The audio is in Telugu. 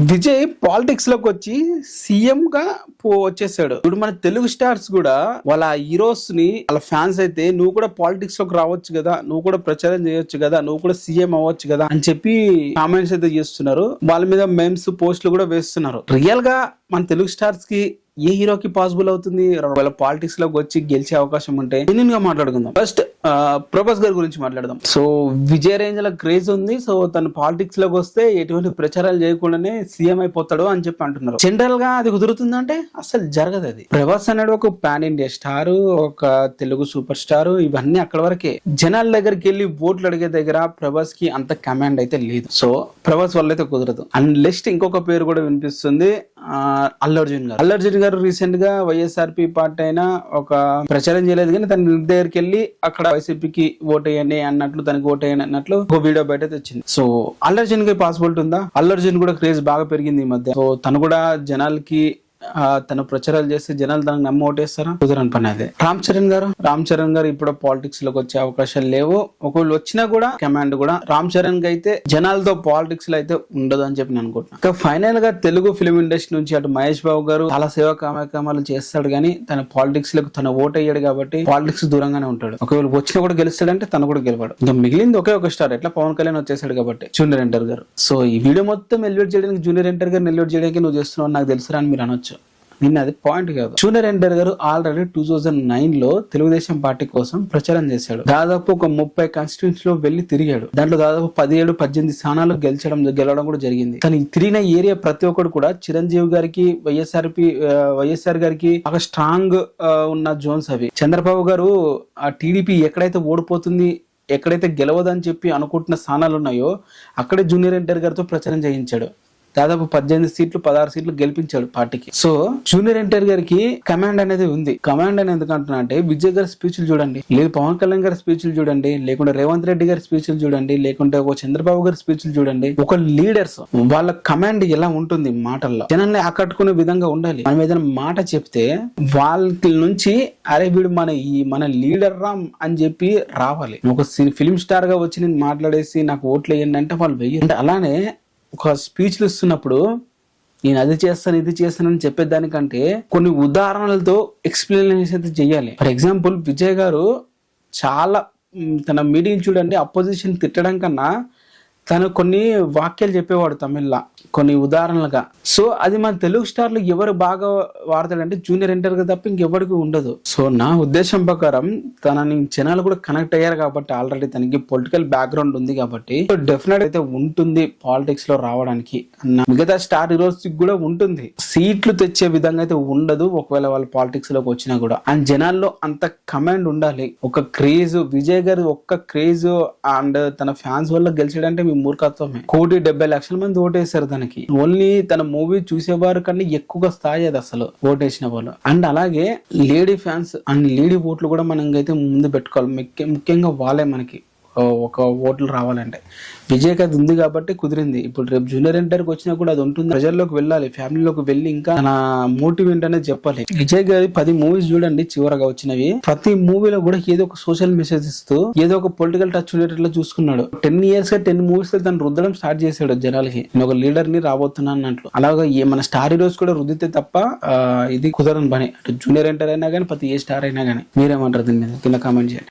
విజయ్ పాలిటిక్స్ లోకి వచ్చి సీఎం గా వచ్చేసాడు. ఇప్పుడు మన తెలుగు స్టార్స్ కూడా వాళ్ళ హీరోస్ ని వాళ్ళ ఫ్యాన్స్ అయితే నువ్వు కూడా పాలిటిక్స్ లోకి రావచ్చు కదా, నువ్వు కూడా ప్రచారం చేయొచ్చు కదా, నువ్వు కూడా సీఎం అవ్వచ్చు కదా అని చెప్పి కామెంట్స్ అయితే చేస్తున్నారు. వాళ్ళ మీద మెమ్స్ పోస్టులు కూడా వేస్తున్నారు. రియల్ గా మన తెలుగు స్టార్స్ కి ఏ హీరోకి పాసిబుల్ అవుతుంది వాళ్ళ పాలిటిక్స్ లోకి వచ్చి గెలిచే అవకాశం ఉంటే జెన్యూన్ గా మాట్లాడుకుందాం. ఫస్ట్ ప్రభాస్ గారి గురించి మాట్లాడదాం. సో విజయ్ రేంజ్ లో క్రేజ్ ఉంది. సో తను పాలిటిక్స్ లోకి వస్తే ఎటువంటి ప్రచారాలు చేయకుండానే సీఎం అయిపోతాడు అని చెప్పి అంటున్నారు. జనరల్ గా అది కుదురుతుందంటే అసలు జరగదు. అది ప్రభాస్ అనేది ఒక పాన్ ఇండియా స్టార్, ఒక తెలుగు సూపర్ స్టార్, ఇవన్నీ అక్కడ వరకే. జనాల దగ్గరికి వెళ్ళి ఓట్లు అడిగే దగ్గర ప్రభాస్ కి అంత కమాండ్ అయితే లేదు. సో ప్రభాస్ వల్ల అయితే కుదరదు. అండ్ లిస్ట్ ఇంకొక పేరు కూడా వినిపిస్తుంది, అల్లు అర్జున్ గారు. అల్లు అర్జున్ గారు రీసెంట్ గా వైఎస్ఆర్పీ పార్టీ అయినా ఒక ప్రచారం చేయలేదు, కానీ తన ఇంటి దగ్గరికి వెళ్ళి అక్కడ వైసీపీకి ఓట్ వేయండి అన్నట్లు, తనకి ఓట్ వేయండి అన్నట్లు ఒక వీడియో బయట వచ్చింది. సో అల్లు అర్జున్ కి పాసిబిలిటీ ఉందా? అల్లు అర్జున్ కూడా క్రేజ్ బాగా పెరిగింది ఈ మధ్య. సో తను కూడా జనాలకి తను ప్రచారాలు చేస్తే జనాలు తనకు నమ్మి ఓటేస్తారా? కుదరని పని అదే. రామ్ చరణ్ గారు ఇప్పుడు పాలిటిక్స్ లోకి వచ్చే అవకాశాలు లేవు. ఒకవేళ వచ్చినా కూడా కమాండ్ కూడా రామ్ చరణ్ కి అయితే జనాలతో పాలిటిక్స్ లో అయితే ఉండదు అని చెప్పి నేను అనుకుంటున్నాను. ఇంకా ఫైనల్ గా తెలుగు ఫిలిం ఇండస్ట్రీ నుంచి అటు మహేష్ బాబు గారు చాలా సేవా కార్యక్రమాలు చేస్తాడు, కానీ తన పాలిటిక్స్ లకు తన ఓట్ అయ్యాడు కాబట్టి పాలిటిక్స్ దూరంగానే ఉంటాడు. ఒకవేళ వచ్చినా కూడా గెలుస్తాడంటే తను కూడా గెలవాడు. ఇంకా మిగిలింది ఒకే ఒక స్టార్, ఎట్లా పవన్ కళ్యాణ్ వచ్చేసాడు కాబట్టి, జూనియర్ ఎన్టీఆర్ గారు. సో ఈ వీడియో మొత్తం ఎలివేట్ చేయడానికి జూనియర్ ఎన్టీఆర్ గారిని ఎలివేట్ చేయడానికి నువ్వు చేస్తున్నావు నాకు తెలుసురా అని మీరు అనొచ్చు. నిన్న అది పాయింట్ కాదు. జూనియర్ ఎన్టీఆర్ గారు ఆల్రెడీ 2009 లో తెలుగుదేశం పార్టీ కోసం ప్రచారం చేశాడు. దాదాపు ఒక 30 కాన్స్టిట్యూన్స్ లో వెళ్లి తిరిగాడు. దాంట్లో దాదాపు 17-18 స్థానాలు గెలవడం కూడా జరిగింది. కానీ తిరిగిన ఏరియా ప్రతి ఒక్కరు కూడా చిరంజీవి గారికి, వైఎస్ఆర్ గారికి బాగా స్ట్రాంగ్ ఉన్న జోన్స్ అవి. చంద్రబాబు గారు ఆ టీడీపీ ఎక్కడైతే ఓడిపోతుంది, ఎక్కడైతే గెలవదని చెప్పి అనుకుంటున్న స్థానాలు ఉన్నాయో అక్కడే జూనియర్ ఎన్టీఆర్ గారితో ప్రచారం చేయించాడు. దాదాపు 18 సీట్లు 16 సీట్లు గెలిపించాడు పార్టీకి. సో జూనియర్ ఎన్టీఆర్ గారికి కమాండ్ అనేది ఉంది. కమాండ్ అని ఎందుకు అంటున్నా అంటే, విజయ్ గారి స్పీచ్లు చూడండి, లేదు పవన్ కళ్యాణ్ గారి స్పీచ్లు చూడండి, లేకుంటే రేవంత్ రెడ్డి గారి స్పీచ్లు చూడండి, లేకుంటే ఒక చంద్రబాబు గారి స్పీచ్లు చూడండి. ఒక లీడర్స్ వాళ్ళ కమాండ్ ఎలా ఉంటుంది, మాటల్లో జనాన్ని ఆకట్టుకునే విధంగా ఉండాలి. మనం ఏదైనా మాట చెప్తే వాళ్ళ నుంచి అరే వీడు మన లీడర్ రా అని చెప్పి రావాలి. ఒక ఫిలిం స్టార్ గా వచ్చి నేను మాట్లాడేసి నాకు ఓట్లు వేయండి అంటే వాళ్ళు వెయ్యండి. అంటే అలానే ఒక స్పీచ్లు ఇస్తున్నప్పుడు నేను అది చేస్తాను ఇది చేస్తానని చెప్పేదానికంటే కొన్ని ఉదాహరణలతో ఎక్స్ప్లెనేషన్ అయితే చెయ్యాలి. ఫర్ ఎగ్జాంపుల్ విజయ్ గారు చాలా తన మీటింగ్ చూడండి, అపోజిషన్ తిట్టడం కన్నా తను కొన్ని వాక్యాలు చెప్పేవాడు తమిళ్లో, కొన్ని ఉదాహరణలుగా. సో అది మన తెలుగు స్టార్లు ఎవరు బాగా వాడతాడంటే జూనియర్ ఎన్టీఆర్ గా తప్ప ఇంకెవరికి ఉండదు. సో నా ఉద్దేశం ప్రకారం తనని జనాలు కూడా కనెక్ట్ అయ్యారు కాబట్టి, ఆల్రెడీ తనకి పొలిటికల్ బ్యాక్గ్రౌండ్ ఉంది కాబట్టి డెఫినెట్ అయితే ఉంటుంది పాలిటిక్స్ లో రావడానికి. మిగతా స్టార్ హీరోస్ కూడా ఉంటుంది, సీట్లు తెచ్చే విధంగా అయితే ఉండదు ఒకవేళ వాళ్ళు పాలిటిక్స్ లోకి వచ్చినా కూడా. అండ్ జనాల్లో అంత కమాండ్ ఉండాలి. ఒక క్రేజ్, విజయ్ గారు ఒక్క క్రేజ్ అండ్ తన ఫ్యాన్స్ వల్ల గెలిచాడంటే మీ మూర్ఖత్వమే. 1,70,00,000 మంది ఓటేశారు దానికి. ఓన్లీ తన మూవీ చూసేవారు కన్నా ఎక్కువగా స్థాయి అది అసలు ఓటేసిన వాళ్ళు. అండ్ అలాగే లేడీ ఫ్యాన్స్ అండ్ లేడీ ఓట్లు కూడా మనం అయితే ముందు పెట్టుకోవాలి. ముఖ్యంగా వాళ్ళే మనకి ఒక ఓట్లు రావాలంటే. విజయ్ అది ఉంది కాబట్టి కుదిరింది. ఇప్పుడు రేపు జూనియర్ ఎన్టీఆర్కి వచ్చినా కూడా అది ఉంటుంది. ప్రజల్లోకి వెళ్ళాలి, ఫ్యామిలీలోకి వెళ్ళి ఇంకా నా మోటివ్ ఏంటనేది చెప్పాలి. విజయ్ గారి 10 మూవీస్ చూడండి చివరగా వచ్చినవి. ప్రతి మూవీలో కూడా ఏదో ఒక సోషల్ మెసేజ్ ఇస్తూ ఏదో ఒక పొలిటికల్ టచ్ ఉండేటట్లు చూసుకున్నాడు. 10 years గా 10 మూవీస్ తను రుద్దడం స్టార్ట్ చేశాడు జనాలకి, నేను ఒక లీడర్ ని రాబోతున్నా అన్నట్లు. అలాగా మన స్టార్ హీరోస్ కూడా రుద్దితే తప్ప ఇది కుదరని పని. జూనియర్ ఎన్టీఆర్ అయినా కానీ ప్రతి ఏ స్టార్ అయినా కానీ. మీరేమంటారు దీని మీద కింద కామెంట్ చేయండి.